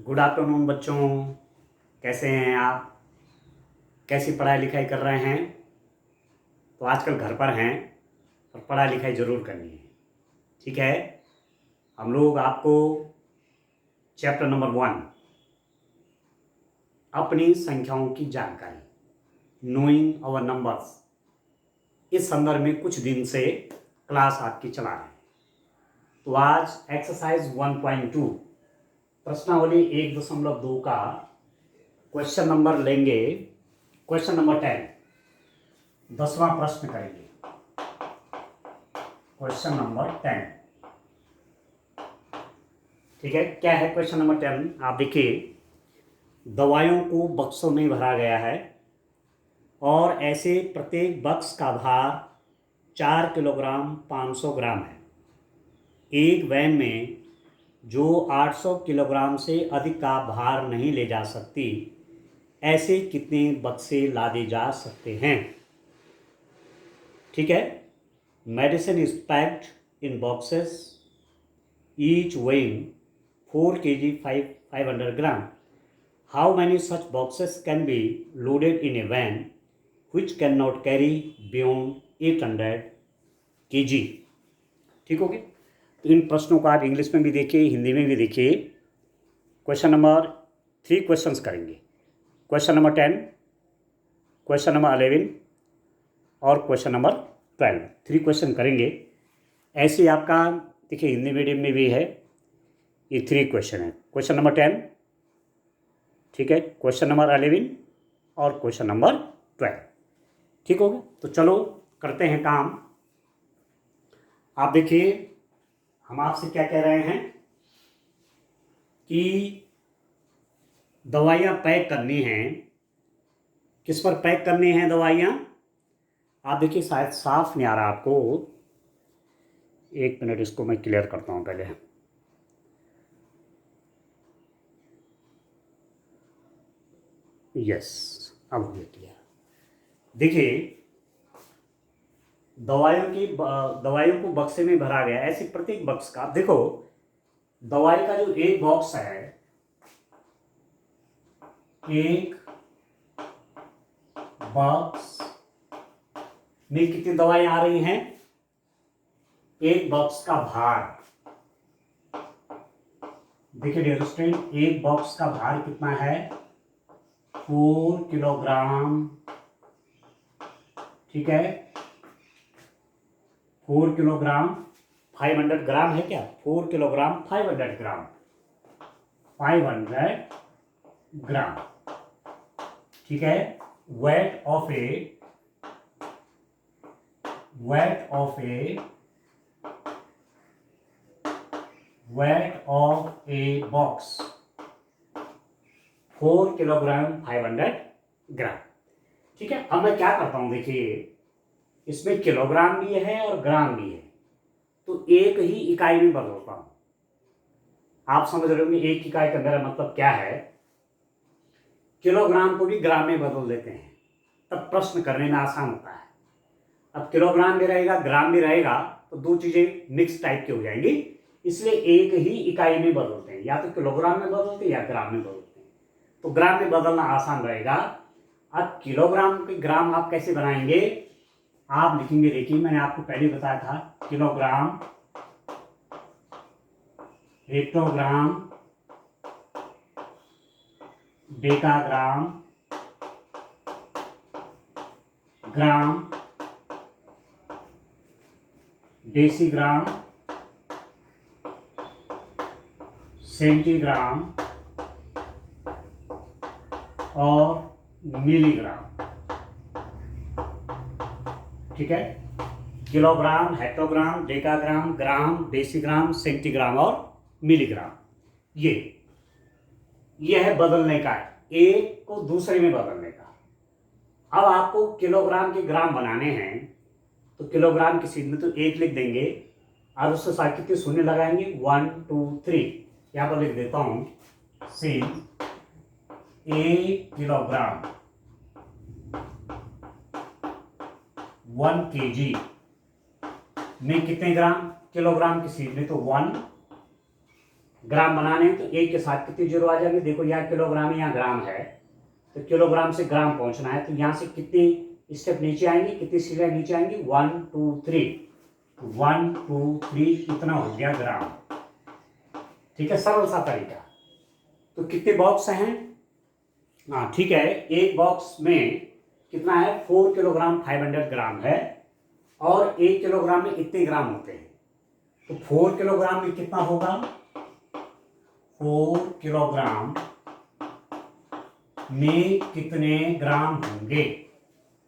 Good afternoon बच्चों। कैसे हैं आप? कैसी पढ़ाई लिखाई कर रहे हैं? तो आजकल घर पर हैं और पढ़ाई लिखाई ज़रूर करनी है, ठीक है। हम लोग आपको चैप्टर नंबर 1 अपनी संख्याओं की जानकारी, नोइंग आवर नंबर्स, इस संदर्भ में कुछ दिन से क्लास आपकी चला रहे हैं। तो आज एक्सरसाइज 1.2 प्रश्नावली 1.2 का क्वेश्चन नंबर लेंगे। क्वेश्चन नंबर 10, 10वां प्रश्न करेंगे। क्वेश्चन नंबर 10, ठीक है। क्या है क्वेश्चन नंबर 10? आप देखिए, दवाइयों को बक्सों में भरा गया है और ऐसे प्रत्येक बक्स का भार 4 किलोग्राम 500 ग्राम है। एक वैन में जो 800 किलोग्राम से अधिक का भार नहीं ले जा सकती, ऐसे कितने बक्से लादे जा सकते हैं? ठीक है। Medicine is packed in boxes each weighing 4 kg 500 gram. How many such boxes can be loaded in a van which cannot carry beyond 800 kg? ठीक हो गया। तो इन प्रश्नों को आप इंग्लिश में भी देखिए, हिंदी में भी देखिए। क्वेश्चन नंबर 3 क्वेश्चंस करेंगे। क्वेश्चन नंबर 10, क्वेश्चन नंबर 11 और क्वेश्चन नंबर 12, 3 क्वेश्चन करेंगे। ऐसे आपका देखिए हिंदी मीडियम में भी है, ये 3 क्वेश्चन है। क्वेश्चन नंबर 10, ठीक है, क्वेश्चन नंबर 11 और क्वेश्चन नंबर 12, ठीक हो गया। तो चलो करते हैं काम। आप देखिए, हम आपसे क्या कह रहे हैं कि दवाइयाँ पैक करनी हैं। किस पर पैक करनी हैं दवाइयाँ? आप देखिए, शायद साफ नहीं आ रहा आपको। एक मिनट, इसको मैं क्लियर करता हूँ पहले। यस, अब हो गया क्लियर। देखिए, दवाइयों को बक्से में भरा गया, ऐसे प्रत्येक बक्स का। देखो, दवाई का जो एक बॉक्स है, एक बॉक्स में कितनी दवाई आ रही हैं? एक बॉक्स का भार, देखिए डियर स्टूडेंट, एक बॉक्स का भार कितना है? 4 किलोग्राम, ठीक है। 4 किलोग्राम 500 ग्राम है क्या? 4 किलोग्राम 500 ग्राम, 500 ग्राम, ठीक है। Weight of a box 4 kilogram 500 ग्राम, ठीक है। अब मैं क्या करता हूं, देखिए इसमें किलोग्राम भी है और ग्राम भी है, तो एक ही इकाई में बदलता हूं। आप समझ रहे होंगे एक इकाई का मेरा मतलब क्या है। किलोग्राम को भी ग्राम में बदल देते हैं, तब प्रश्न करने में आसान होता है। अब किलोग्राम भी रहेगा, ग्राम भी रहेगा, तो दो चीजें मिक्स टाइप की हो जाएंगी, इसलिए एक ही इकाई में बदलते हैं। या तो किलोग्राम में बदलते हैं या ग्राम में बदलते हैं। तो ग्राम में बदलना आसान रहेगा। अब किलोग्राम के ग्राम आप कैसे बनाएंगे? आप लिखेंगे, देखिए मैंने आपको पहले बताया था, किलोग्राम, हेक्टोग्राम, डेकाग्राम, ग्राम, डेसीग्राम, सेंटीग्राम और मिलीग्राम, ठीक है। किलोग्राम, हेक्टोग्राम, डेकाग्राम, ग्राम, डेसीग्राम, सेंटीग्राम और मिलीग्राम, ये है बदलने का, एक को दूसरे में बदलने का। अब आपको किलोग्राम के ग्राम बनाने हैं, तो किलोग्राम की सीध में तो एक लिख देंगे और उससे साथ कितने शून्य लगाएंगे? 1 2 3। यहां पर लिख देता हूं, सी 1 किलोग्राम 1 kg में कितने ग्राम? किलोग्राम की सीध में तो 1 ग्राम बनाने हैं तो एक के साथ कितनी जीरो आ जाएंगे। देखो यहाँ किलोग्राम है, यहाँ ग्राम है, तो किलोग्राम से ग्राम पहुंचना है, तो यहाँ से कितनी स्टेप नीचे आएंगी, कितनी सीढ़ियाँ नीचे आएंगी, 1 2 3, 1 2 3, कितना हो गया ग्राम। ठीक है, सरल सा तरीका। तो कितने बॉक्स हैं, हाँ ठीक है, एक बॉक्स में कितना है, 4 किलोग्राम 500 ग्राम है, और 1 किलोग्राम में इतने ग्राम होते हैं, तो 4 किलोग्राम में कितना होगा, 4 किलोग्राम में कितने ग्राम होंगे।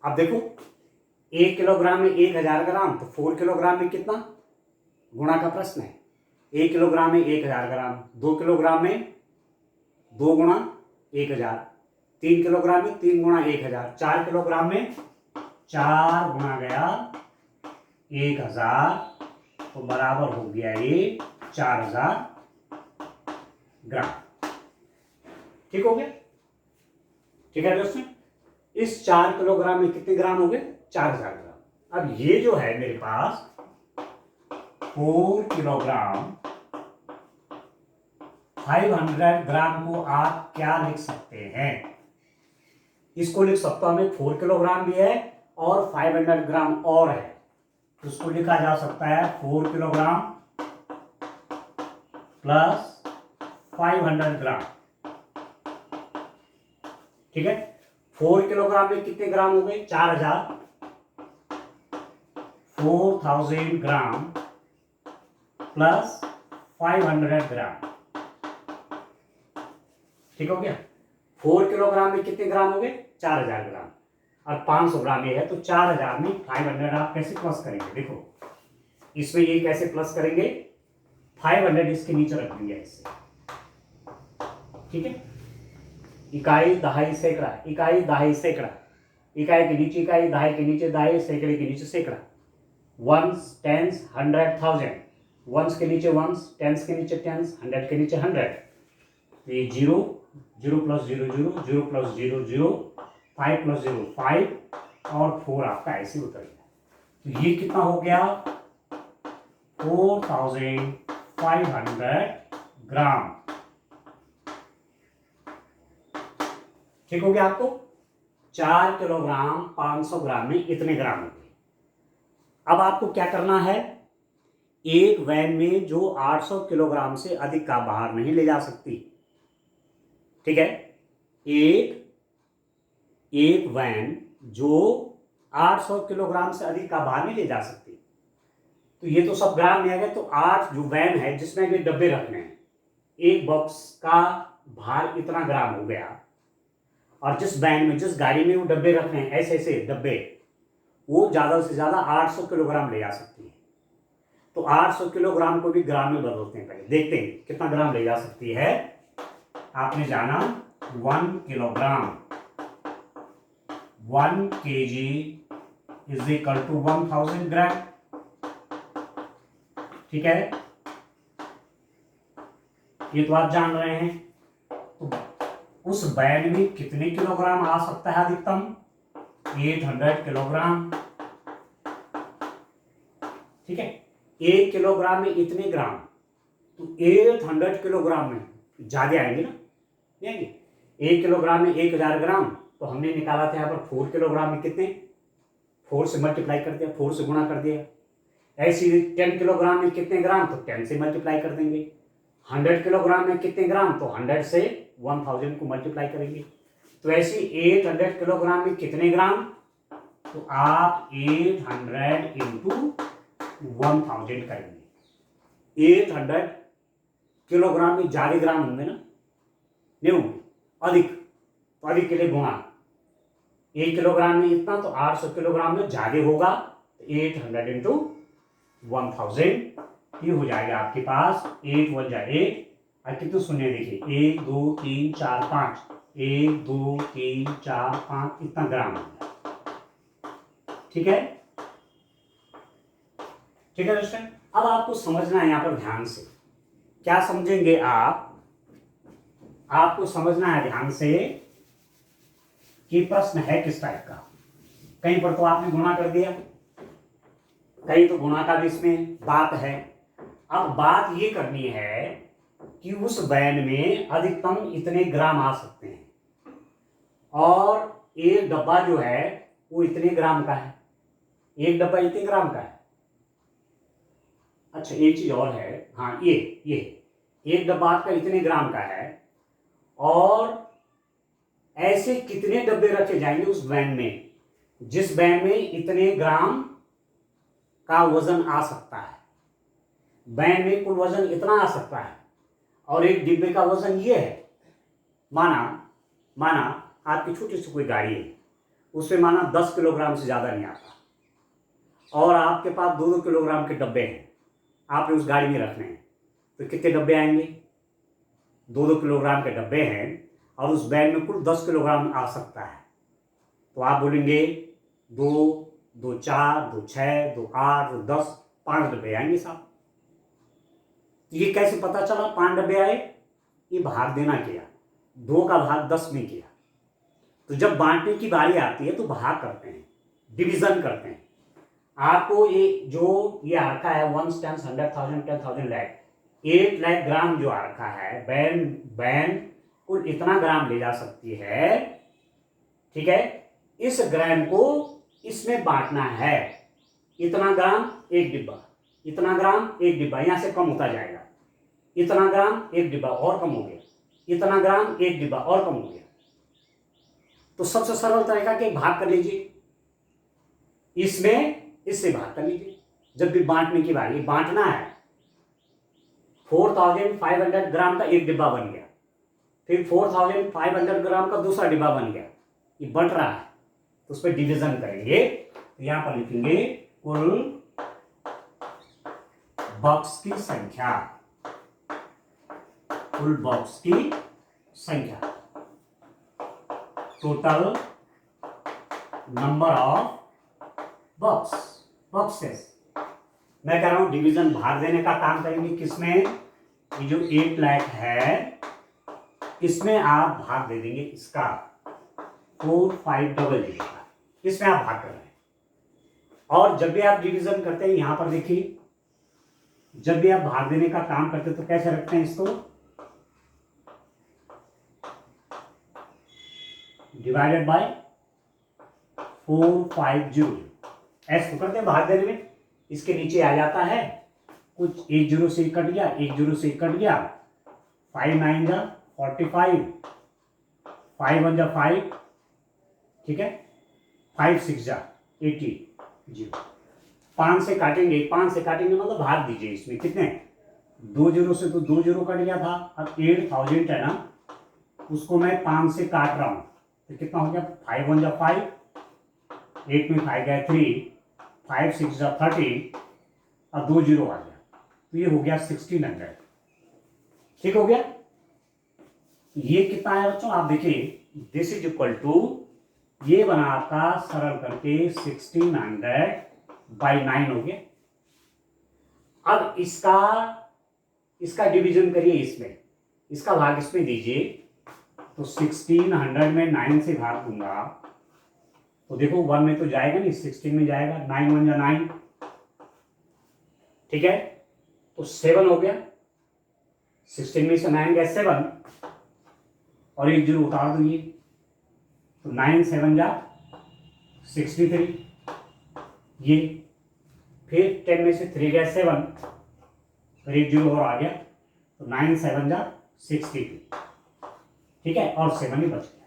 अब देखो 1 किलोग्राम में 1000 ग्राम, तो 4 किलोग्राम में कितना, गुणा का प्रश्न है। 1 किलोग्राम में 1000 ग्राम, 2 किलोग्राम में 2 गुणा 1000, 3 किलोग्राम में 3 गुणा 1000, 4 किलोग्राम में 4 गुणा गया 1000, तो बराबर हो गया ये 4000 ग्राम। ठीक हो गया। ठीक है दोस्तों, इस 4 किलोग्राम में कितने ग्राम हो गए, 4000 ग्राम। अब ये जो है मेरे पास 4 किलोग्राम 500 ग्राम को आप क्या लिख सकते हैं, इसको लिख सकता हूं मैं, 4 किलोग्राम भी है और 500 ग्राम और है, तो उसको लिखा जा सकता है 4 किलोग्राम प्लस 500 ग्राम। ठीक है, 4 किलोग्राम में कितने ग्राम हो गए, 4000, 4000 ग्राम प्लस 500 ग्राम। ठीक हो गया। 4 किलोग्राम में कितने ग्राम हो गए, 4000 ग्राम, और 500 ग्राम ये है, तो 4000 में 500 आप कैसे प्लस करेंगे, देखो इसमें ये कैसे प्लस करेंगे, 500 इसके नीचे रख देंगे ऐसे। ठीक है, इकाई दहाई सैकड़ा, इकाई दहाई सैकड़ा, इकाई के नीचे इकाई, दहाई के नीचे दहाई, सैकड़े के नीचे सैकड़ा, ones tens hundred thousand, ones के नीचे वंस, टेंस के नीचे टेंस, हंड्रेड के नीचे हंड्रेड, ये 0 0 प्लस 0 0 0 प्लस 0 0, 5 प्लस 0 5, और 4 आपका ऐसे उतर गया। तो ये कितना हो गया, 4500 ग्राम। ठीक हो गया आपको, 4 किलोग्राम 500 ग्राम में इतने ग्राम होंगे। अब आपको क्या करना है, एक वैन में जो 800 किलोग्राम से अधिक का बाहर नहीं ले जा सकती। ठीक है, एक वैन जो 800 किलोग्राम से अधिक का बाहर नहीं ले जा सकती, तो ये तो सब ग्राम में आ गए। तो 8 जो वैन है जिसमें ये डब्बे रखने हैं, एक बॉक्स का भार इतना ग्राम हो गया, और जिस वैन में जिस गाड़ी में वो डब्बे रखने हैं ऐसे ऐसे डब्बे, वो ज्यादा से ज्यादा 800 किलोग्राम ले जा सकती है। तो 800 किलोग्राम को भी ग्राम में बदलते हैं, पहले देखते हैं कितना ग्राम ले जा सकती है। आपने जाना 1 kilogram, 1 kg is equal to 1000 gram. ठीक है, ये तो आप जान रहे हैं। तो उस बैग में कितने किलोग्राम आ सकता है अधिकतम, 800 किलोग्राम। ठीक है, 1 किलोग्राम में इतने ग्राम, तो 800 किलोग्राम में ज्यादा आएंगे ना, नहीं आएंगे। 1 किलोग्राम में 1000 ग्राम, तो हमने निकाला था यहाँ पर 4 किलोग्राम में कितने, 4 से मल्टीप्लाई कर दिया, 4 से गुणा कर दिया। ऐसे 10 किलोग्राम में कितने ग्राम, तो 10 से मल्टीप्लाई कर देंगे। 100 किलोग्राम में कितने ग्राम, तो 100 से 1000 को मल्टीप्लाई करेंगे। तो ऐसे 800 किलोग्राम में कितने ग्राम, तो आप 800 इंटू 1000 करेंगे। 800 किलोग्राम में ज्यादा ग्राम होंगे ना, नहीं होंगे, अधिक, तो अधिक के लिए गुणा, 1 किलोग्राम में इतना, तो 800 किलोग्राम में ज्यादा होगा, तो 800 इंटू 1000, ये हो जाएगा आपके पास 8 1 जाए 8, और कितने शून्य देखिए, 1 2 3 4 5, 1 2 3 4 5, इतना ग्राम हो गया। ठीक है, ठीक है दोस्तों। अब आपको समझना है यहां पर ध्यान से, क्या समझेंगे आप, आपको समझना है ध्यान से कि प्रश्न है किस टाइप का। कहीं पर तो आपने गुणा कर दिया, कहीं तो गुणा का भी इसमें बात है। अब बात ये करनी है कि उस वैन में अधिकतम इतने ग्राम आ सकते हैं, और एक डब्बा जो है वो इतने ग्राम का है, एक डब्बा इतने ग्राम का है। अच्छा, एक चीज और है, हाँ, ये एक डब्बा आपका इतने ग्राम का है, और ऐसे कितने डब्बे रखे जाएंगे उस वैन में जिस वैन में इतने ग्राम का वजन आ सकता है। वैन में कुल वजन इतना आ सकता है, और एक डिब्बे का वजन ये है। माना आपकी छोटी सी कोई गाड़ी है, उसमें माना 10 किलोग्राम से ज़्यादा नहीं आता, और आपके पास 2-2 किलोग्राम के डब्बे हैं, आपने उस गाड़ी में रखने हैं, तो कितने डब्बे आएंगे? 2-2 किलोग्राम के डब्बे हैं, और उस बैग में कुल 10 किलोग्राम आ सकता है। तो आप बोलेंगे 2, 2 4, 2 6, 2 8, 2 10, 5 डब्बे आएंगे साहब। ये कैसे पता चला 5 डब्बे आए? ये भाग देना किया, 2 का भाग 10 में किया। तो जब बांटने की बारी आती है तो भाग करते हैं, डिवीजन करते हैं। आपको ये आ रखा है 1 10 100,000 10,000 लाख, 8 लाख ग्राम जो आ रखा है, बैन कुल इतना ग्राम ले जा सकती है, ठीक है। इस ग्राम को इसमें बांटना है, इतना ग्राम एक डिब्बा, इतना ग्राम एक डिब्बा, यहां से कम होता जाएगा, इतना ग्राम एक डिब्बा और कम हो गया, इतना ग्राम एक डिब्बा और कम हो गया। तो सबसे सरल तरीका के भाग कर लीजिए, इसमें इससे भाग कर लीजिए। जब भी बांटने की बारी, बांटना है, 4,500 ग्राम का एक डिब्बा बन गया, फिर 4,500 ग्राम का दूसरा डिब्बा बन गया, ये बंट रहा है, तो उस पर डिवीजन करेंगे। तो यहां पर लिखेंगे कुल बॉक्स की संख्या, कुल बॉक्स की संख्या, टोटल नंबर ऑफ बॉक्सेस। मैं कह रहा हूं डिवीजन, भाग देने का काम करेंगे किसमें? ये जो 8 लाख है, इसमें आप भाग दे देंगे इसका 4500 का, इसमें आप भाग कर रहे हैं। और जब भी आप डिवीजन करते हैं, यहां पर देखिए, जब भी आप भाग देने का काम करते हैं तो कैसे रखते हैं इसको? डिवाइडेड बाय 450, ऐसे करते हैं भाग देने में। इसके नीचे आ जाता है, कुछ 1 जीरो से कट गया, 1 जीरो से कट गया, 5 9 जा 45, 5 1 जा 5, ठीक है, 5 6 जा 80, 5 से काटेंगे, 5 से काटेंगे मतलब भाग दीजिए इसमें कितने, 2 जीरो से तो 2 जीरो कट गया था, अब 8,000 है ना, उसको मैं 5 से काट रहा हूं, तो कितना हो गया? 5 1 जा 5, 8 में 5 गया 3, 5 6 जा 30, और 2 जीरो आ गया, तो ये हो गया 1600, ठीक हो गया। ये कितना है बच्चों? आप देखिए, दिस इज इक्वल टू, ये बना आपका सरल करके 1600/9 हो गया। अब इसका डिवीजन करिए इसमें, इसका भाग इसमें दीजिए, तो 1600 में 9 से भाग दूंगा तो देखो 1 में तो जाएगा नहीं, 16 में जाएगा, 9 1 जा 9, ठीक है, तो 7 हो गया, 16 में से 9 गया 7, और 1 जीरो उतार दूंगी, तो 9 7 जा 63, ये, फिर 10 में से 3 गया 7, फिर 1 जीरो और आ गया, तो 9 7 जा 62, ठीक है, और 7 ही बच गया।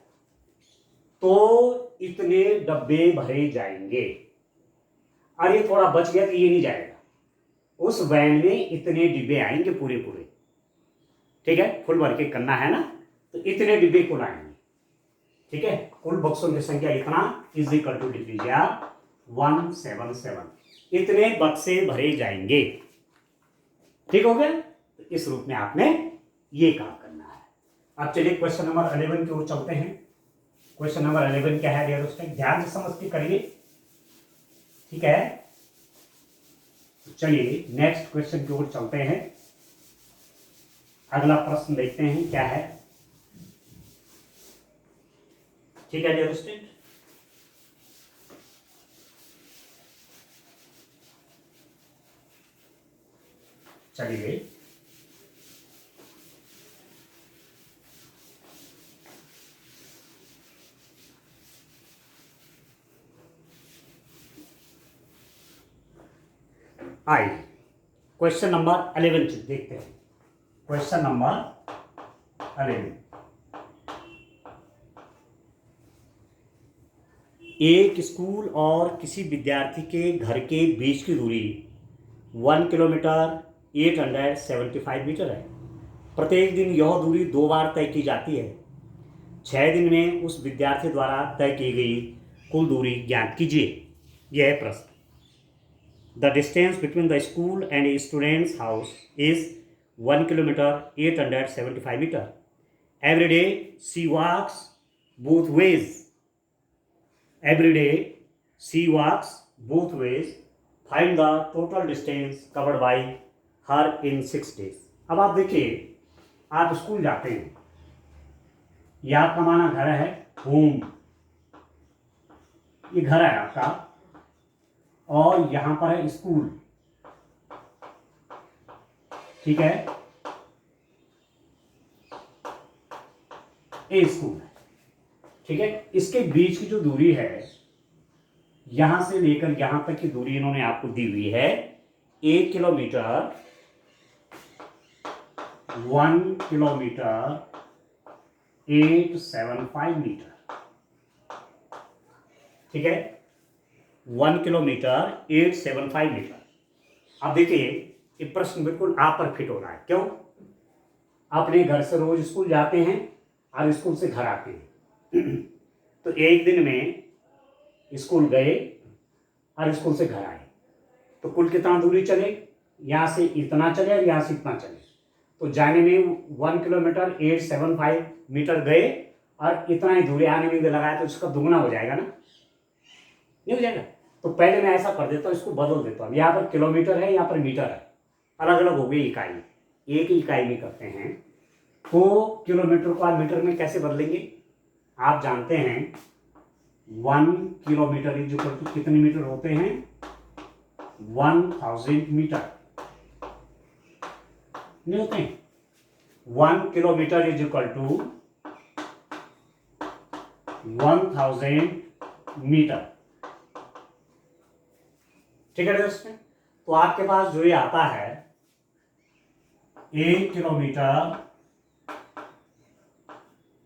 तो इतने डब्बे भरे जाएंगे, और ये थोड़ा बच गया तो ये नहीं जाएगा, उस वैन में इतने डिब्बे आएंगे पूरे, ठीक है, फुल भर के करना है ना, तो इतने डिब्बे कुल आएंगे, ठीक है। कुल बक्सों की संख्या इतना इज इक्वल टू, लिख लीजिए आप 177, इतने बक्से भरे जाएंगे, ठीक हो गया। तो इस रूप में आपने ये काम करना है। अब चलिए क्वेश्चन नंबर 11 की ओर चलते हैं। क्वेश्चन नंबर 11 क्या है डियर स्टूडेंट, ध्यान से समझ के करिए, ठीक है। चलिए नेक्स्ट क्वेश्चन की ओर चलते हैं। अगला प्रश्न देखते हैं क्या है, ठीक है डियर स्टूडेंट। चलिए आइए क्वेश्चन नंबर 11 देखते हैं। क्वेश्चन नंबर 11, एक स्कूल और किसी विद्यार्थी के घर के बीच की दूरी 1 किलोमीटर 875 मीटर है। प्रत्येक दिन यह दूरी 2 बार तय की जाती है। 6 दिन में उस विद्यार्थी द्वारा तय की गई कुल दूरी ज्ञात कीजिए। यह है प्रश्न। The distance between the school and student's house is 1 kilometre 875 metre. Every day she walks both ways. Every day she walks both ways. Find the total distance covered by her in 6 days। अब आप देखिए, आप school जाते हैं, यह आपका माना घर है, होम, ये घर है आपका, और यहां पर है स्कूल, ठीक है, ए स्कूल है, ठीक है। इसके बीच की जो दूरी है, यहां से लेकर यहां तक की दूरी इन्होंने आपको दी हुई है 1 किलोमीटर 1 किलोमीटर 875 मीटर, ठीक है, 1 किलोमीटर 875 मीटर। अब देखिए, ये प्रश्न बिल्कुल आप पर फिट हो रहा है। क्यों? अपने घर से रोज स्कूल जाते हैं और स्कूल से घर आते हैं तो एक दिन में स्कूल गए और स्कूल से घर आए, तो कुल कितना दूरी चले? यहां से इतना चले और यहां से इतना चले, तो जाने में 1 किलोमीटर 875 मीटर गए और इतना ही दूरी आने में लगाया, तो इसका दुगना हो जाएगा ना, नहीं हो जाएगा? तो पहले मैं ऐसा कर देता हूँ, इसको बदल देता हूँ। यहाँ पर किलोमीटर है, यहाँ पर मीटर है, अलग अलग हो गई इकाई, एक ही इकाई में करते हैं। तो किलोमीटर को आप मीटर में कैसे बदलेंगे? आप जानते हैं 1 किलोमीटर इज इक्वल टू कितने मीटर होते हैं? 1000 मीटर, नहीं होते हैं? 1 kilometre is equal to 1000 metre, ठीक है दोस्तों। तो आपके पास जो ये आता है 1 किलोमीटर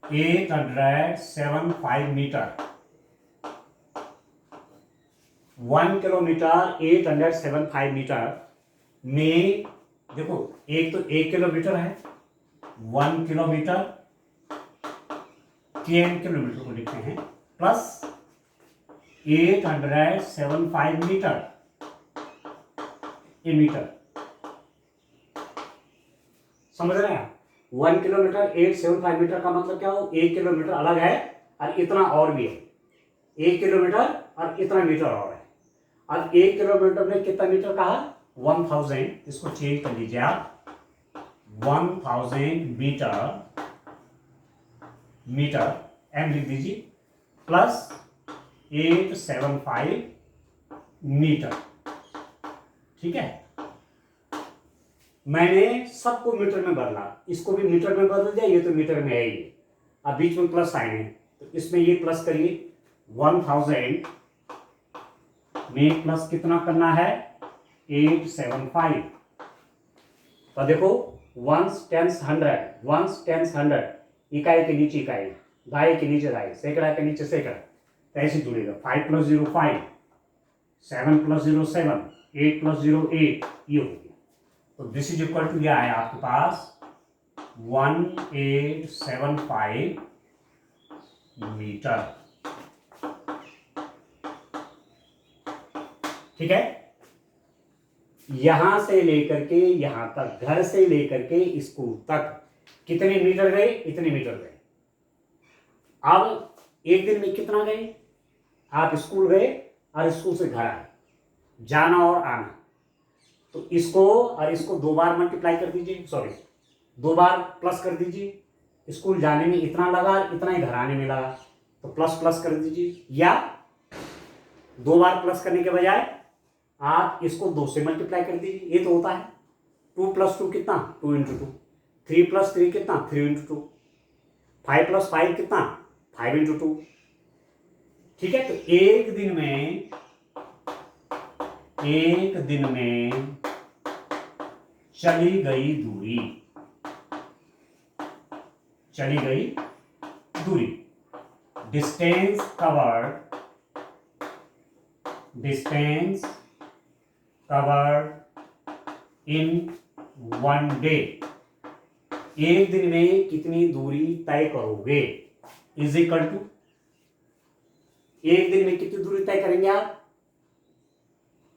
875 मीटर, 1 किलोमीटर 875 मीटर में देखो, एक तो 1 किलोमीटर है, 1 किलोमीटर, 10 किलोमीटर को लिखते हैं, प्लस 875 मीटर, ये मीटर, समझ रहे हैं? 1 किलोमीटर 875 मीटर का मतलब क्या हो? 1 किलोमीटर अलग है और इतना और भी है, 1 किलोमीटर और इतना मीटर और है। अब 1 किलोमीटर में कितना मीटर कहा? 1000, इसको चेंज कर लीजिए आप, 1000 मीटर एम लिख दीजिए, प्लस 875 मीटर, ठीक है। मैंने सबको मीटर में बदला, इसको भी मीटर में बदल दिया, ये तो मीटर में है ही। अब बीच में प्लस साइन है, तो इसमें ये प्लस करिए, 1000 में प्लस कितना करना है? 875। तो देखो 1 10 100, 1 10 100, इकाई के नीचे इकाई, दाई के नीचे दाई, सैकड़ा के नीचे सैकड़ा, तो ऐसे जुड़ेगा। 5 + 0 5, 7 + 0 7, 8 + 0 8, ये हो गया। तो दिस इज इक्वल टू, यह है आपके पास 1875 मीटर, ठीक है। यहां से लेकर के यहां तक, घर से लेकर के स्कूल तक कितने मीटर गए? इतने मीटर गए। अब एक दिन में कितना गए? आप स्कूल गए और स्कूल से घर आए, जाना और आना, तो इसको और इसको 2 बार मल्टीप्लाई कर दीजिए, सॉरी 2 बार प्लस कर दीजिए। स्कूल जाने में इतना लगा, इतना ही घर आने में लगा, तो प्लस प्लस कर दीजिए, या 2 बार प्लस करने के बजाय आप इसको 2 से मल्टीप्लाई कर दीजिए। ये तो होता है 2 + 2 कितना? 2 × 2, 3 + 3 कितना? 3 × 2, 5 + 5 कितना? 5 × 2, ठीक है। तो एक दिन में एक दिन में चली गई दूरी, चली गई दूरी। Distance covered, distance covered in one day, एक दिन में कितनी दूरी तय करोगे, इज इक्वल टू, एक दिन में कितनी दूरी तय करेंगे आप,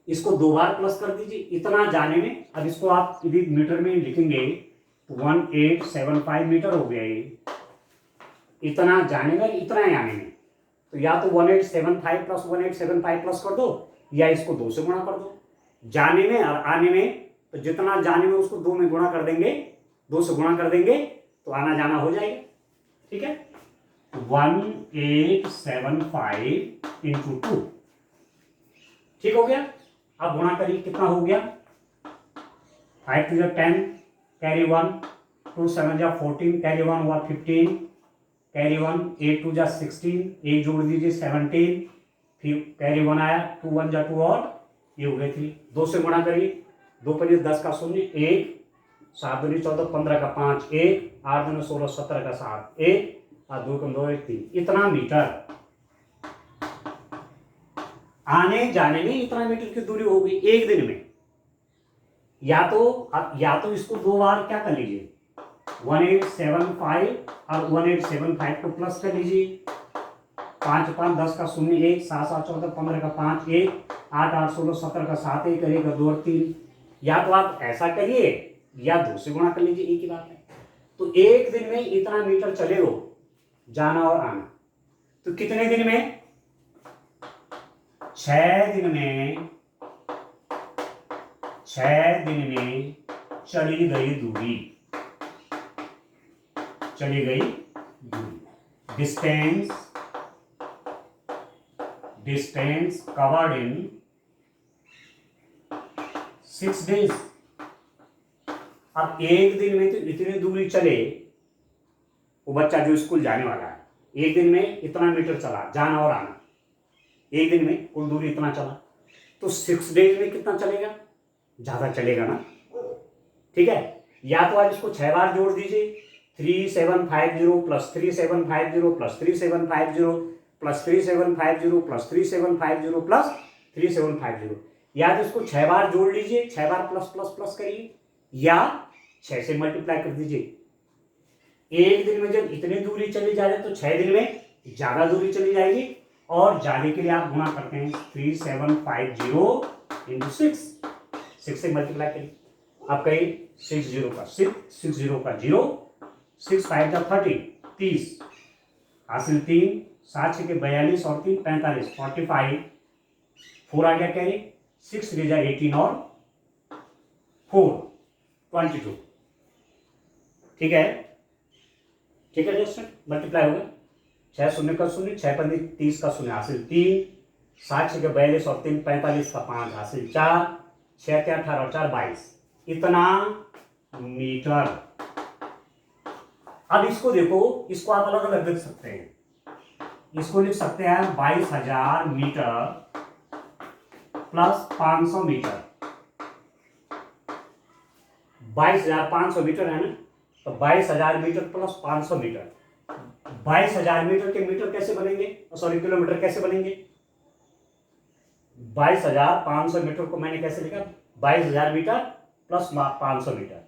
इसको 2 बार प्लस कर दीजिए, इतना जाने में। अब इसको आप यदि मीटर में लिखेंगे तो 1875 मीटर हो गया ये, इतना जाने में इतना ही आने में। तो या तो 1875 प्लस 1875 प्लस कर दो, या इसको 2 से गुणा कर दो, जाने में और आने में। तो जितना जाने में उसको 2 में गुणा कर देंगे, 2 से गुणा कर देंगे तो आना जाना हो जाएगा। ठीक है, 1875 इंटू 2, ठीक हो गया। अब गुणा करिए, कितना हो गया, 5 to 10 कैरी 1, 2 7 जा 14 कैरी 1 हुआ 15 कैरी 1, 8 2 जा 16, एक जोड़ दीजिए 17, फिर कैरी 1 आया, 2 1 जा 2 और ये हो गए 3, 2 से गुणा करिए, 2 5 10 का 0 1, 7 2 14 15 का 5 1, 8 2 16 17 का 7 1 और 2 कम 2 1 3, इतना मीटर आने जाने में, इतना मीटर की दूरी हो गई एक दिन में। या तो इसको 2 बार क्या कर लीजिए, 1875 और 1875 को प्लस कर लीजिए, 5 5 10 का 0 1, 7 7 14 15 का 5 1, 8 8 16 17 का 7 1 1 2 और 3। या तो आप ऐसा करिए या 2 से गुणा कर लीजिए, एक ही बात है। तो एक दिन में इतना मीटर चले हो जाना और आना, तो कितने दिन में, 6 दिन में, 6 दिन में चली गई दूरी, चली गई दूरी। Distance covered in 6 days. अब एक दिन में तो इतनी दूरी चले, वो बच्चा जो स्कूल जाने वाला है, एक दिन में इतना मीटर चला जाना और आना, एक दिन में कुल दूरी इतना चला, तो 6 डेज में कितना चलेगा, ज्यादा चलेगा ना। ठीक है, या तो आप इसको 6 बार जोड़ दीजिए, 3750 plus 3750 plus 3750 plus 3750 plus 3750 plus 3750, या तो इसको 6 बार जोड़ लीजिए, 6 बार प्लस प्लस प्लस करिए, या 6 से मल्टीप्लाई कर दीजिए। एक दिन में जब इतनी दूरी चली जा रही है तो 6 दिन में ज्यादा दूरी चली जाएगी, और जाने के लिए आप गुणा करते हैं 3750 इंटू 6 से मल्टीप्लाई करिए, आप कहीं 60 का 6 60 का 0, 6 5 जा 30 हासिल 3, 7 6 के 42 और 3 45 45, 4 आ गया कैरी, 6 3 जा 18 और 4 22। ठीक है, ठीक है दोस्तों, मल्टीप्लाई हो गया, 6 0 का 0, 6 5 30 का 0 हासिल 3, 7 6 के 42 और 3 45 का 5 हासिल 4, 6 के 18 और 4 22, इतना मीटर। अब इसको देखो, इसको आप अलग अलग लिख सकते हैं, इसको लिख सकते हैं 22,000 मीटर प्लस 500 मीटर, 22,500 मीटर है ना, तो 22,000 मीटर प्लस 500 मीटर, 22,000 मीटर के मीटर कैसे बनेंगे, सॉरी किलोमीटर कैसे बनेंगे, 22,500 मीटर को मैंने कैसे लिखा, 22,000 मीटर प्लस 500 मीटर,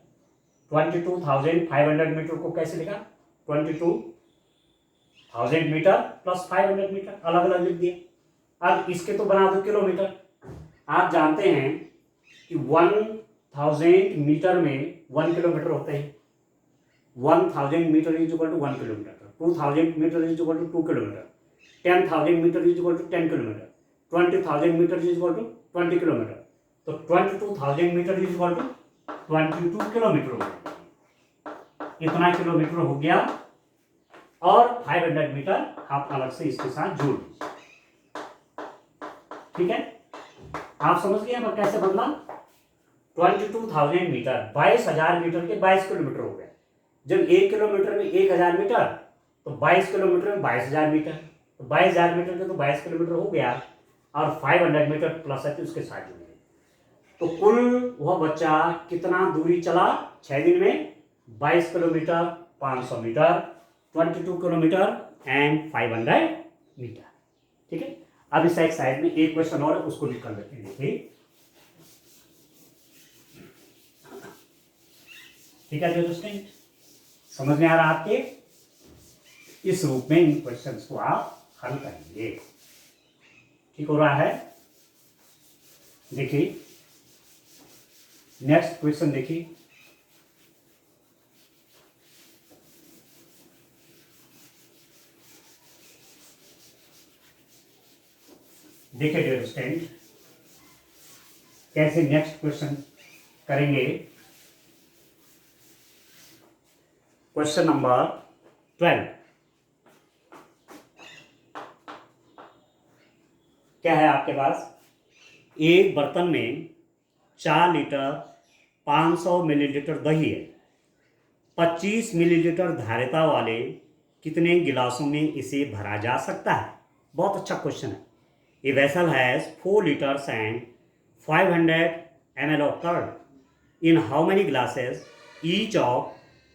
22,500 मीटर को कैसे लिखा, 22,000 मीटर प्लस 500 मीटर, अलग अलग लिख दिया। अब इसके तो बना दो किलोमीटर। आप जानते हैं कि 1000 मीटर में 1 किलोमीटर होते हैं, 1000 metre is equal to 1 kilometre, 2000 metre is equal to 2 kilometre, 10,000 metre is equal to 10 kilometre, 20,000 metre is equal to 20 kilometre, तो 22,000 metre is equal to 22 kilometre हो गया, इतना किलोमीटर हो गया। और 500 मीटर आप अलग से इसके साथ जोड़ दीजिए। ठीक है, आप समझ गए अब कैसे बदला, 22,000 मीटर 22,000 मीटर के 22 किलोमीटर हो गए। जब 1 किलोमीटर में 1,000 मीटर, तो 22 किलोमीटर में 22,000 मीटर, तो 22,000 मीटर के तो 22 किलोमीटर हो गया, और 500 मीटर प्लस है तो उसके साथ जुड़ेंगे। तो कुल वह बच्चा कितना दूरी चला 6 दिन में? 22 kilometre, 500 metre, 22 kilometre and 500 metre. ठीक है, अब इस साइड में एक क्वेश्चन और उसको भी कर लेते हैं। देखिए, ठीक है दोस्तों, समझ में आ रहा आपके? इस रूप में इन क्वेश्चंस को आप हल करेंगे। ठीक हो रहा है? देखिए नेक्स्ट क्वेश्चन देखिए, देखिए डियर स्टूडेंट, कैसे नेक्स्ट क्वेश्चन करेंगे। क्वेश्चन नंबर 12 क्या है आपके पास? एक बर्तन में 4 लीटर 500 मिलीलीटर दही है। 25 मिलीलीटर धारिता वाले कितने गिलासों में इसे भरा जा सकता है? बहुत अच्छा क्वेश्चन है। A vessel has 4 liters and 500 ml of curd. In how many glasses each of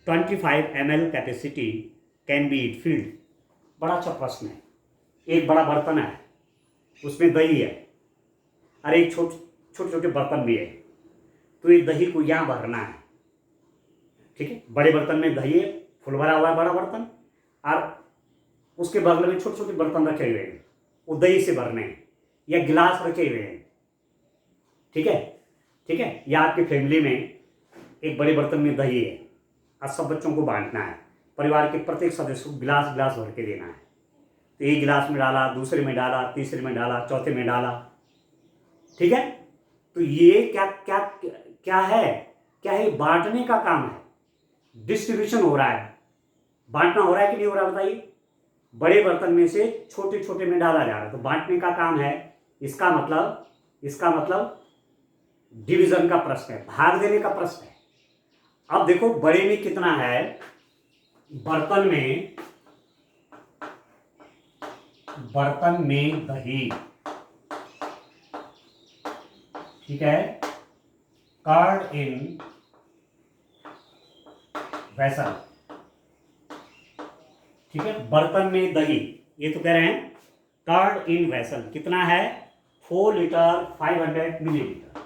25 ml capacity can be filled? बड़ा अच्छा प्रश्न है। एक बड़ा बर्तन है, उसमें दही है, और एक छोटे छोटे बर्तन भी है। तो ये दही को यहाँ भरना है। ठीक है, बड़े बर्तन में दही है, फुल भरा हुआ है बड़ा बर्तन, और उसके बगल में छोटे छोटे बर्तन रखे हुए हैं, वो दही से भरने हैं, या गिलास रखे हुए हैं। ठीक है, ठीक है, या आपकी फैमिली में एक बड़े बर्तन में दही है और सब बच्चों को बांटना है। परिवार के प्रत्येक सदस्य को गिलास गिलास भर के देना है। तो एक गिलास में डाला, दूसरे में डाला, तीसरे में डाला, चौथे में डाला। ठीक है, तो ये क्या क्या क्या है? क्या है? बांटने का काम है, डिस्ट्रीब्यूशन हो रहा है। बांटना हो रहा है कि नहीं हो रहा बताइए? बड़े बर्तन में से छोटे छोटे में डाला जा रहा है, तो बांटने का काम है। इसका मतलब डिवीजन का प्रश्न है, भाग देने का प्रश्न है। अब देखो बड़े में कितना है, बर्तन में दही, ठीक है, कर्ड इन वेसल। ठीक है, बर्तन में दही, ये तो कह रहे हैं कर्ड इन वेसल कितना है? 4 लीटर 500 मिलीलीटर।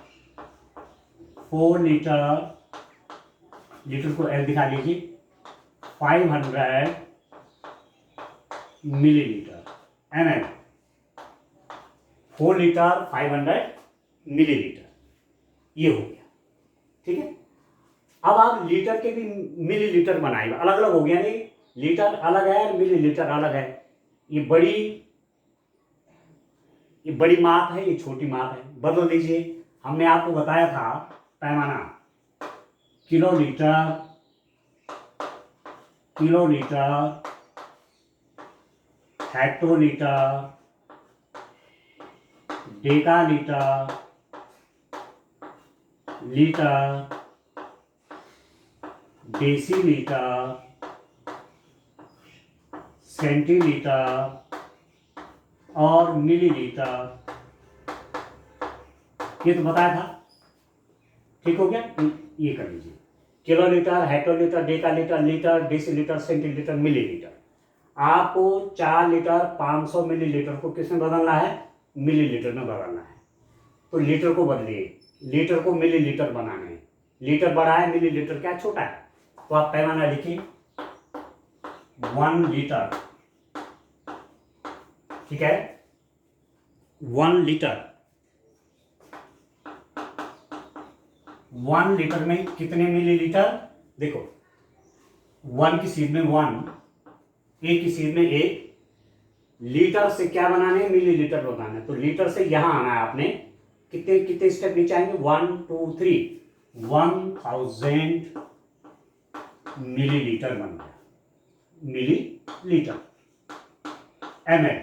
4 लीटर को एल दिखा लीजिए, 500 मिलीलीटर ml। 4 लीटर 500 मिलीलीटर, ये हो गया। ठीक है, अब आप लीटर के भी मिलीलीटर बनाएगा, अलग अलग हो गया नहीं, लीटर अलग है, मिलीलीटर अलग है। ये बड़ी माप है, ये छोटी माप है, बदल दीजिए। हमने आपको बताया था पैमाना, kilolitre, hectolitre, decalitre, litre, decilitre, centilitre और मिलीलीटर, ये तो बताया था। ठीक हो गया, ये कर लीजिए, kilolitre, hectolitre, decalitre, litre, decilitre, centilitre, millilitre. आपको 4 लीटर 500 मिलीलीटर को किसमें बदलना है? मिलीलीटर में बदलना है। तो लीटर को बदलिए, लीटर को मिलीलीटर बनाना है। लीटर बड़ा है, मिलीलीटर क्या छोटा है, तो आप पैमाना लिखिए 1 लीटर। ठीक है, 1 लीटर, 1 लीटर में कितने मिलीलीटर? देखो 1 की सीध में 1, एक की सीध में 1, लीटर से क्या बनाना है? मिलीलीटर बनाना है। तो लीटर से यहां आना है आपने, कितने कितने स्टेप नीचे आएंगे? 1 2 3, 1000 मिलीलीटर बन गया, मिलीलीटर ml।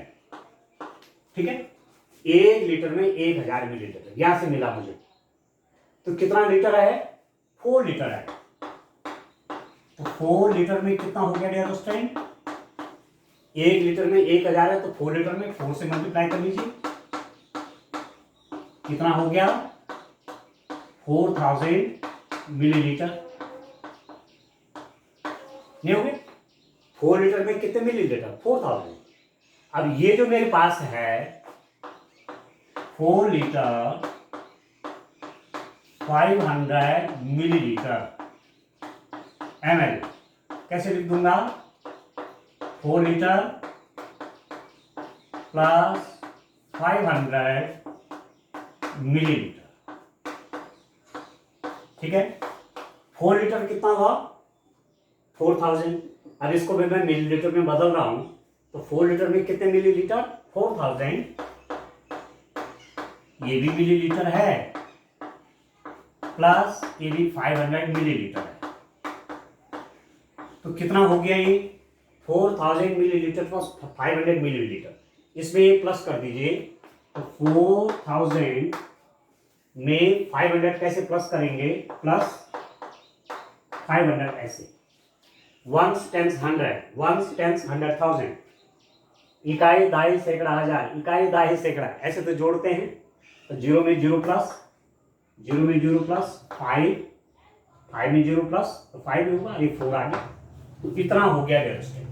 ठीक है, 1 लीटर में 1000 मिलीलीटर, यहां से मिला मुझे। तो कितना लीटर है? 4 लीटर है। तो 4 लीटर में कितना हो गया डियर स्टूडेंट? 1 लीटर में 1000 है, तो 4 लीटर में 4 से मल्टीप्लाई कर लीजिए, कितना हो गया? 4000 मिलीलीटर, नहीं हो गया? 4 लीटर में कितने मिलीलीटर? 4000। अब ये जो मेरे पास है 4 लीटर 500 मिलीलीटर ml, कैसे लिख दूंगा? 4 लीटर प्लस 500 मिलीलीटर, ठीक है? 4 लीटर कितना हुआ? 4000। अब इसको मैं मिलीलीटर में बदल रहा हूं, तो 4 लीटर में कितने मिलीलीटर? 4000। ये भी मिलीलीटर है, प्लस ये भी 500 मिलीलीटर है, तो कितना हो गया ये? 4000 मिलीलीटर प्लस 500 मिलीलीटर। इसमें ये प्लस कर दीजिए, तो 4000 में 500 कैसे प्लस करेंगे? प्लस 500 ऐसे, 1 टेंस 100, 1 टेंस 100,000, इकाई दाई सैकड़ा हजार, इकाई दाई सैकड़ा, ऐसे तो जोड़ते हैं। तो 0 में 0 प्लस, 0 में 0 प्लस 5, 5 में 0 प्लस, तो 5 होगा, ये 4 आ गया। तो इतना हो गया डियर स्टूडेंट,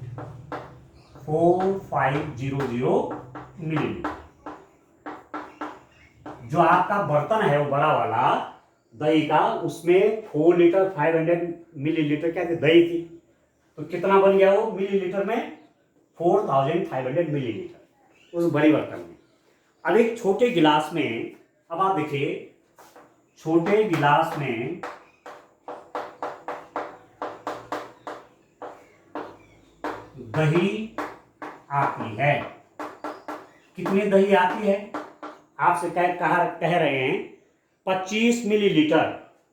4500 मिलीलीटर। जो आपका बर्तन है वो बड़ा वाला दही का, उसमें 4 लीटर 500 मिलीलीटर क्या थी? दही थी। तो कितना बन गया वो मिलीलीटर में? 4500 मिलीलीटर उस बड़ी बर्तन में। अब एक छोटे गिलास में, अब आप देखिए, छोटे गिलास में दही आती है। कितनी दही आती है? आपसे कह रहे हैं 25 मिलीलीटर,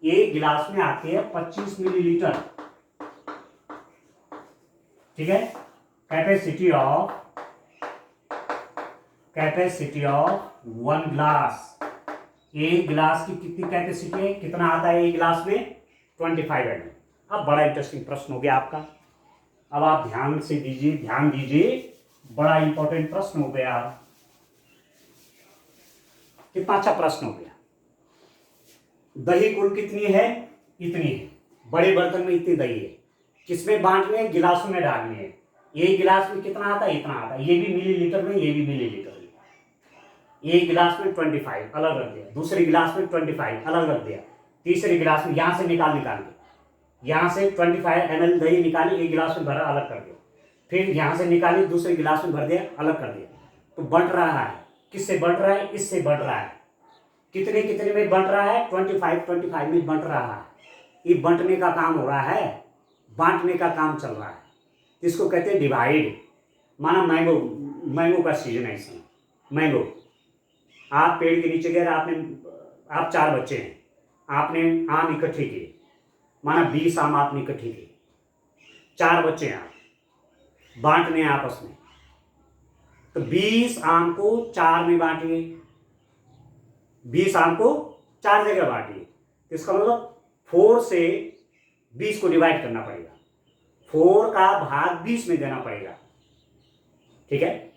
एक गिलास में आती है 25 मिलीलीटर, ठीक है? कैपेसिटी ऑफ 1 ग्लास, एक गिलास की कितनी कैपेसिटी है? कितना आता है एक गिलास में? 25 ml। अब बड़ा इंटरेस्टिंग प्रश्न हो गया आपका, अब आप ध्यान दीजिए, बड़ा इंपॉर्टेंट प्रश्न हो गया। कितना अच्छा प्रश्न हो गया। दही कुल कितनी है? इतनी है। बड़े बर्तन में इतनी दही है, किसमें बांटनी है? गिलासों में डालनी है। एक गिलास में कितना आता है? इतना आता है। ये भी मिलीलीटर में, ये भी मिलीलीटर में। एक गिलास में 25 अलग रख दिया, दूसरे गिलास में 25 अलग रख दिया, तीसरे गिलास में यहां से निकाल के यहां से 25 ml दही निकाली, एक गिलास में भरा, अलग कर दिया, फिर यहां से निकाली, दूसरे गिलास में भर दिया, अलग कर दिया। तो बढ़ रहा है, किससे बढ़ रहा है? इससे बढ़ रहा है। कितने कितने में बढ़ रहा है? 25 में बढ़ रहा है। ये बंटने का काम हो रहा है, बांटने का काम चल रहा है। इसको कहते हैं डिवाइड। माना मैंगो का सीजन है, इसमें मैंगो, आप पेड़ के नीचे गए, आप 4 बच्चे हैं, आपने आम इकट्ठे किए, माना 20 आम आपने इकट्ठे किए, 4 बच्चे हैं, आप बांटने हैं आपस में। तो 20 आम को 4 में बांटिए, 20 आम को 4 जगह बांटिए। इसका मतलब 4 से 20 को डिवाइड करना पड़ेगा, 4 का भाग 20 में देना पड़ेगा, ठीक है?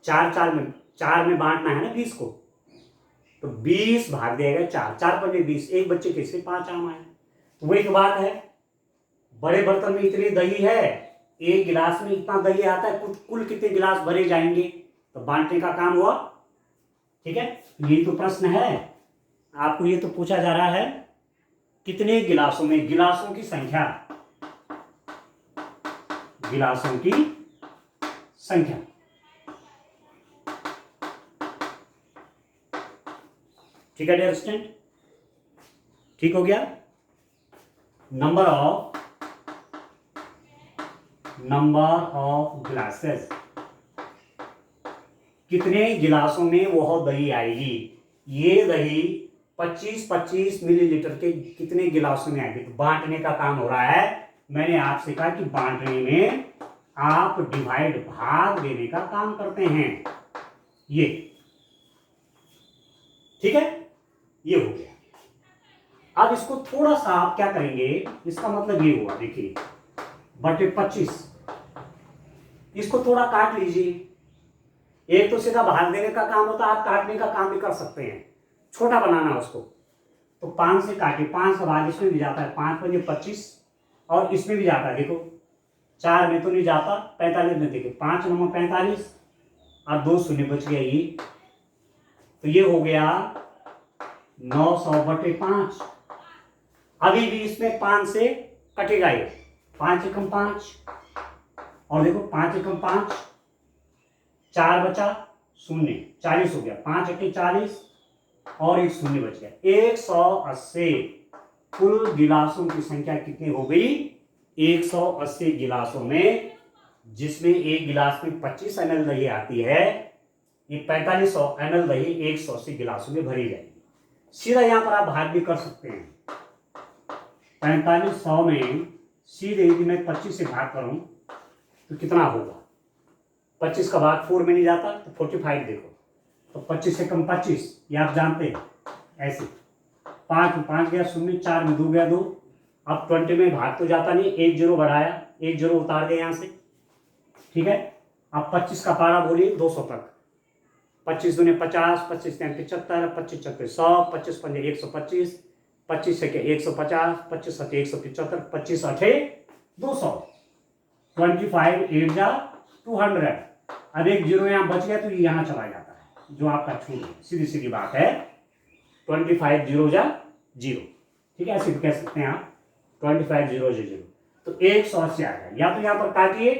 4 में बांटना है ना 20 को, तो 20 भाग देगा 4, 4 पंजे 20, एक बच्चे के से 5 आम आए। तो वही तो बात है, बड़े बर्तन में इतनी दही है, एक गिलास में इतना दही आता है, कुल कितने गिलास भरे जाएंगे? तो बांटने का काम हुआ, ठीक है? ये तो प्रश्न है, आपको ये तो पूछा जा रहा है कितने गिलासों में, गिलासों की संख्या, ठीक है डियर स्टूडेंट? ठीक हो गया। नंबर ऑफ ग्लासेस, कितने गिलासों में वह दही आएगी? ये दही 25-25 मिलीलीटर के कितने गिलासों में आएगी? तो बांटने का काम हो रहा है। मैंने आपसे कहा कि बांटने में आप डिवाइड, भाग देने का काम करते हैं, ये, ठीक है? ये हो गया। अब इसको थोड़ा सा आप क्या करेंगे, इसका मतलब ये हुआ, देखिए, बटे 25, इसको थोड़ा काट लीजिए। एक तो सीधा भाग देने का काम होता है, आप काटने का काम भी कर सकते हैं, छोटा बनाना उसको। तो 5 से काटिए, 5 का भाग इसमें भी जाता है, 5 पंजे 25 और इसमें भी जाता है, देखो 4 में तो नहीं जाता, 45 में देखिए 5 नंबर 45 और 2 शून्य बच गया ये, तो ये हो गया 900/5। अभी भी इसमें 5 से कटेगा ये, 5 एकम 5 और देखो 5 एकम 5, 4 बचा, शून्य, 40 हो गया, 5 एके 40 और एक शून्य बच गया, 180। कुल गिलासों की संख्या कितनी हो गई? 180 गिलासों में, जिसमें एक गिलास में 25 ml दही आती है, ये 4500 ml दही 180 गिलासों में भरी जाएगी। सीधा यहां पर आप भाग भी कर सकते हैं, 4500 में सीधे यदि मैं 25 से भाग करूं तो कितना होगा? 25 का भाग 4 में नहीं जाता तो 45 देखो, तो 25 से कम 25, ये आप जानते हैं ऐसे, 5 में 5 गया शून्य, 4 में 2 गया 2, अब 20 में भाग तो जाता नहीं, 1 जीरो बढ़ाया, 1 जीरो उतार गए यहाँ से, ठीक है। अब 25 का पारा बोलिए 200 तक, 25 दूने 50, 25 तीन 75, 25 चौके 100, 25 पंजे 125, 25 छके 150, 25 सत्ते 175, 25 अठे 200, 25 8 जा 200। अब एक जीरो यहाँ बच गया तो ये यहाँ चला जाता है, जो आपका छूट है, सीधी सीधी बात है, 25 जीरो जा 0, ठीक है, ऐसे भी कह सकते हैं आप, 25 0 जा 0, तो 180 आ गया। या तो यहाँ पर काटिए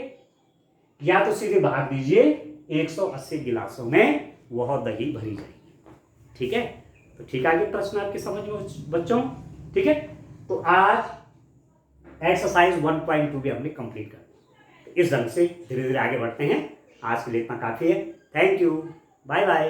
या तो सीधे भाग दीजिए, 180 गिलासों में वह दही भरी जाएगी, ठीक है। तो ठीक आगे प्रश्न आपकी समझ में बच्चों, ठीक है। तो आज एक्सरसाइज 1.2 भी हमने कंप्लीट कर दिया। इस ढंग से धीरे धीरे आगे बढ़ते हैं। आज के लिए इतना काफी है। Thank you, bye bye.